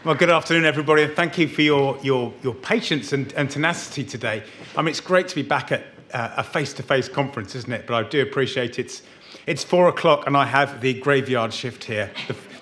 Well, good afternoon, everybody, and thank you for your patience and tenacity today. I mean, it's great to be back at a face-to-face conference, isn't it? But I do appreciate it's 4 o'clock, and I have the graveyard shift here,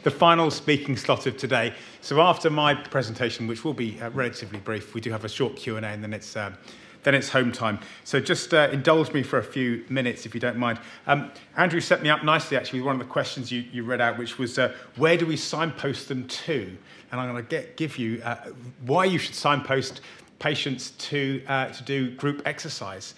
the final speaking slot of today. So after my presentation, which will be relatively brief, we do have a short Q&A, and then it's home time. So just indulge me for a few minutes, if you don't mind. Andrew set me up nicely, actually, with one of the questions you read out, which was, where do we signpost them to? And I'm going to give you why you should signpost patients to do group exercise.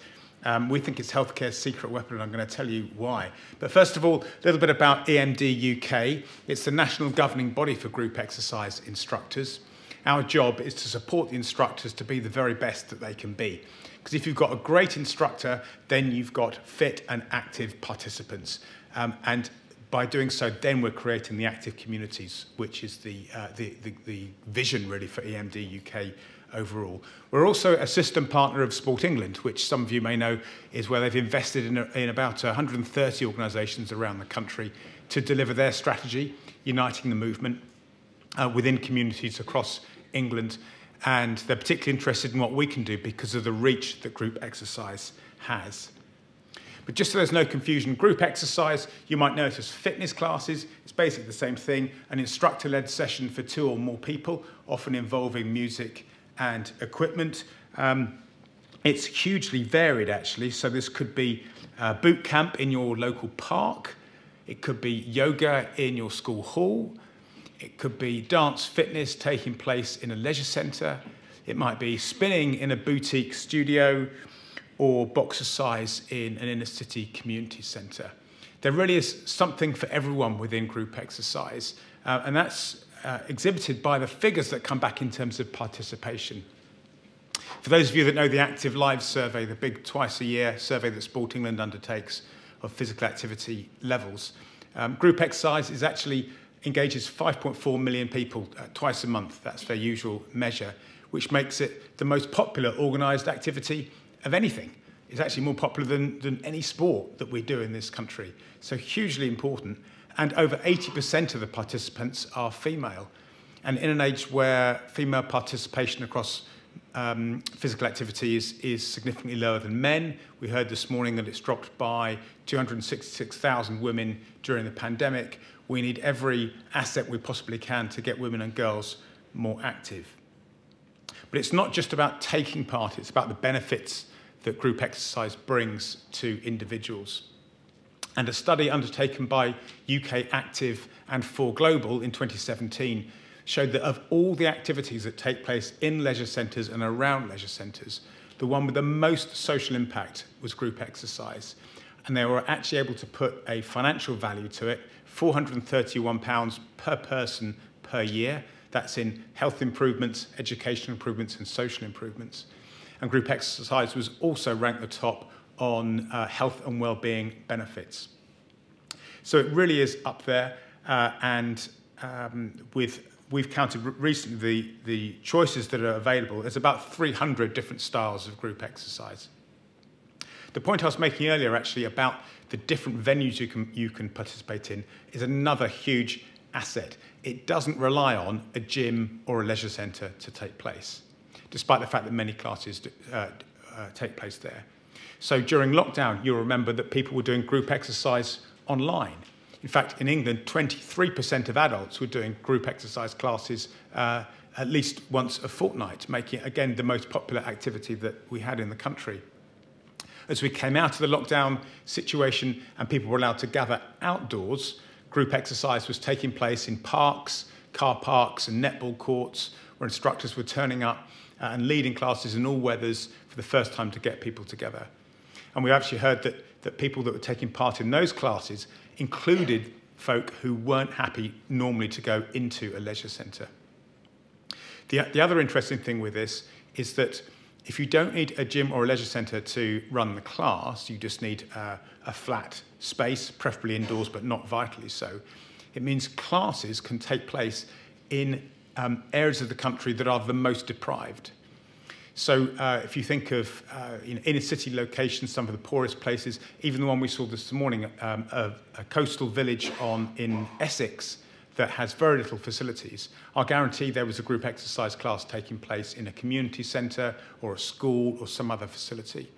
We think it's healthcare's secret weapon, and I'm going to tell you why. But first of all, a little bit about EMD UK. It's the national governing body for group exercise instructors. Our job is to support the instructors to be the very best that they can be. Because if you've got a great instructor, then you've got fit and active participants. And by doing so, then we're creating the active communities, which is the vision, really, for EMD UK overall. We're also a system partner of Sport England, which some of you may know is where they've invested in about 130 organisations around the country to deliver their strategy, uniting the movement within communities across England. And they're particularly interested in what we can do because of the reach that group exercise has. But just so there's no confusion, group exercise, you might notice fitness classes. It's basically the same thing, an instructor-led session for 2 or more people, often involving music and equipment. It's hugely varied, actually. So this could be boot camp in your local park. It could be yoga in your school hall. It could be dance fitness taking place in a leisure centre. It might be spinning in a boutique studio, or boxercise in an inner city community centre. There really is something for everyone within group exercise, and that's exhibited by the figures that come back in terms of participation. For those of you that know the Active Lives survey, the big twice-a-year survey that Sport England undertakes of physical activity levels, group exercise actually engages 5.4 million people twice a month. That's their usual measure, which makes it the most popular organised activity of anything. It's actually more popular than any sport that we do in this country. So hugely important. And over 80% of the participants are female. And in an age where female participation across physical activity is significantly lower than men, we heard this morning that it's dropped by 266,000 women during the pandemic. We need every asset we possibly can to get women and girls more active. But it's not just about taking part, it's about the benefits that group exercise brings to individuals. And a study undertaken by UK Active and 4Global in 2017 showed that of all the activities that take place in leisure centres and around leisure centres, the one with the most social impact was group exercise. And they were actually able to put a financial value to it, £431 per person per year. That's in health improvements, education improvements, and social improvements. And group exercise was also ranked the top on health and well-being benefits. So it really is up there, we've counted recently the choices that are available. There's about 300 different styles of group exercise. The point I was making earlier, actually, about the different venues you can participate in is another huge asset. It doesn't rely on a gym or a leisure centre to take place, despite the fact that many classes take place there. So during lockdown, you'll remember that people were doing group exercise online. In fact, in England, 23% of adults were doing group exercise classes at least once a fortnight, making it, again, the most popular activity that we had in the country. As we came out of the lockdown situation and people were allowed to gather outdoors, group exercise was taking place in parks, car parks, and netball courts, where instructors were turning up and leading classes in all weathers for the first time to get people together. And we actually heard that people that were taking part in those classes included folk who weren't happy normally to go into a leisure centre. The other interesting thing with this is that if you don't need a gym or a leisure centre to run the class, you just need a flat space, preferably indoors, but not vitally so. It means classes can take place in areas of the country that are the most deprived. So if you think of inner city locations, some of the poorest places, even the one we saw this morning, a coastal village in Essex that has very little facilities, I'll guarantee there was a group exercise class taking place in a community centre or a school or some other facility.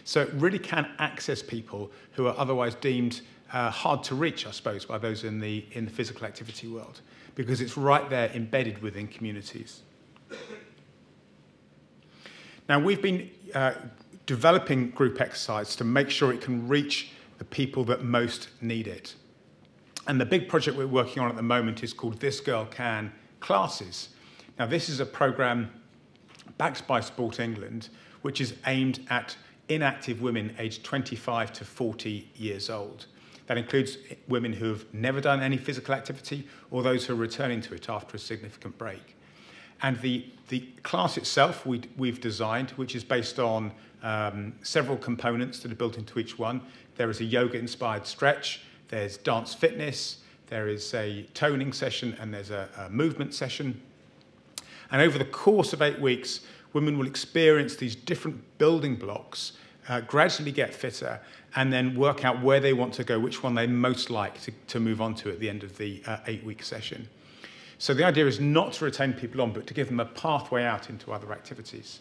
So it really can access people who are otherwise deemed hard to reach, I suppose, by those in the physical activity world, because it's right there embedded within communities. Now, we've been developing group exercise to make sure it can reach the people that most need it. And the big project we're working on at the moment is called This Girl Can Classes. Now, this is a programme backed by Sport England, which is aimed at inactive women aged 25 to 40 years old. That includes women who have never done any physical activity or those who are returning to it after a significant break. And the class itself we've designed, which is based on several components that are built into each one. There is a yoga-inspired stretch, there's dance fitness, there is a toning session, and there's a movement session. And over the course of 8 weeks, women will experience these different building blocks, gradually get fitter, and then work out where they want to go, which one they most like to move on to at the end of the 8-week session. So the idea is not to retain people on, but to give them a pathway out into other activities.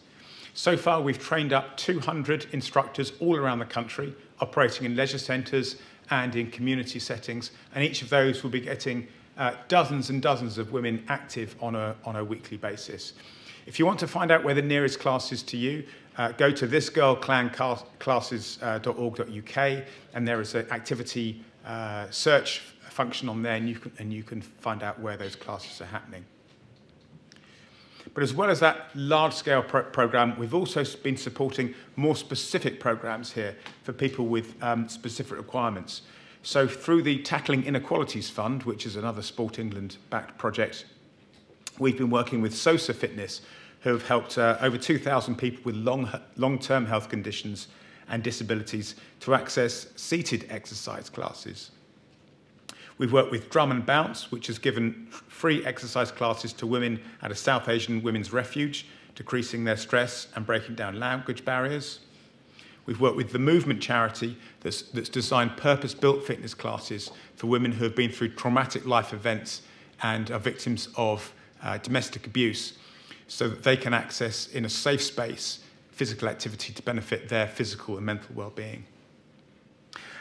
So far, we've trained up 200 instructors all around the country, operating in leisure centres and in community settings, and each of those will be getting dozens and dozens of women active on a weekly basis. If you want to find out where the nearest class is to you, go to thisgirlcanclasses.org.uk, and there is an activity search function on there, and you can find out where those classes are happening. But as well as that large-scale program, we've also been supporting more specific programs here for people with specific requirements. So through the Tackling Inequalities Fund, which is another Sport England-backed project, we've been working with Sosa Fitness, who have helped over 2,000 people with long-term health conditions and disabilities to access seated exercise classes. We've worked with Drum and Bounce, which has given free exercise classes to women at a South Asian women's refuge, decreasing their stress and breaking down language barriers. We've worked with the Movement charity that's designed purpose-built fitness classes for women who have been through traumatic life events and are victims of domestic abuse, so that they can access in a safe space physical activity to benefit their physical and mental well-being.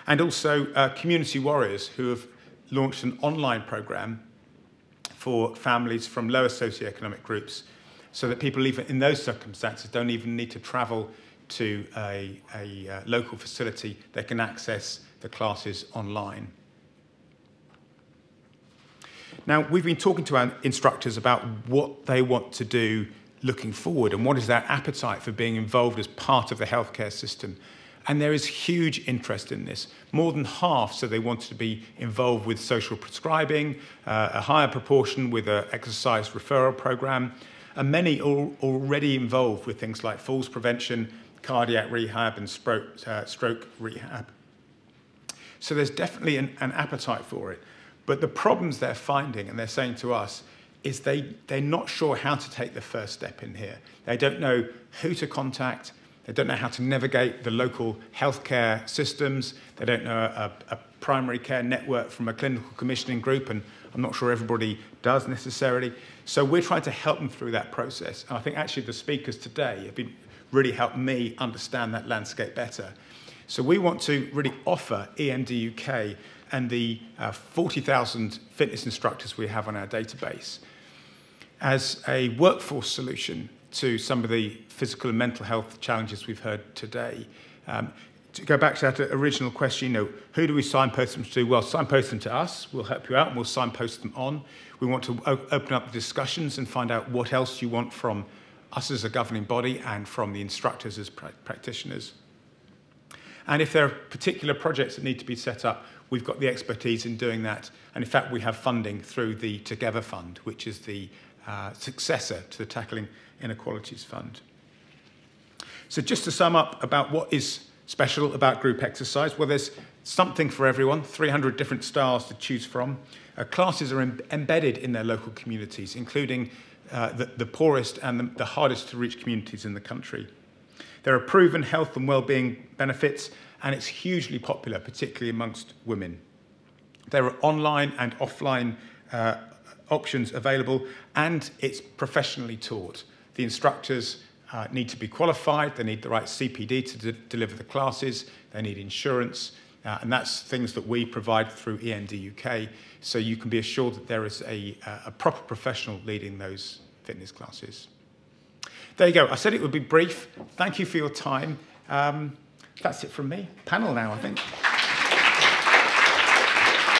And also Community Warriors, who have launched an online program for families from lower socioeconomic groups, so that people even in those circumstances don't even need to travel to a local facility. They can access the classes online. Now, we've been talking to our instructors about what they want to do looking forward and what is their appetite for being involved as part of the healthcare system. And there is huge interest in this. More than half said they wanted to be involved with social prescribing, a higher proportion with an exercise referral program, and many are already involved with things like falls prevention, cardiac rehab, and stroke rehab. So there's definitely an appetite for it. But the problems they're finding, and they're saying to us, is they're not sure how to take the first step in here. They don't know who to contact. They don't know how to navigate the local healthcare systems. They don't know a primary care network from a clinical commissioning group, and I'm not sure everybody does necessarily. So we're trying to help them through that process. And I think actually the speakers today have been really helped me understand that landscape better. So we want to really offer EMD UK and the 40,000 fitness instructors we have on our database as a workforce solution to some of the physical and mental health challenges we've heard today. To go back to that original question, who do we signpost them to? Well, signpost them to us. We'll help you out, and we'll signpost them on. We want to open up the discussions and find out what else you want from us as a governing body and from the instructors as practitioners. And if there are particular projects that need to be set up, we've got the expertise in doing that. And in fact, we have funding through the Together Fund, which is the successor to the Tackling Inequalities Fund. So just to sum up about what is special about group exercise, well, there's something for everyone, 300 different styles to choose from. Classes are embedded in their local communities, including the poorest and the hardest to reach communities in the country. There are proven health and well-being benefits, and it's hugely popular, particularly amongst women. There are online and offline options available, and it's professionally taught. The instructors need to be qualified, they need the right CPD to deliver the classes, they need insurance, and that's things that we provide through EMD UK, so you can be assured that there is a proper professional leading those fitness classes. There you go. I said it would be brief. Thank you for your time. That's it from me. Panel now, I think.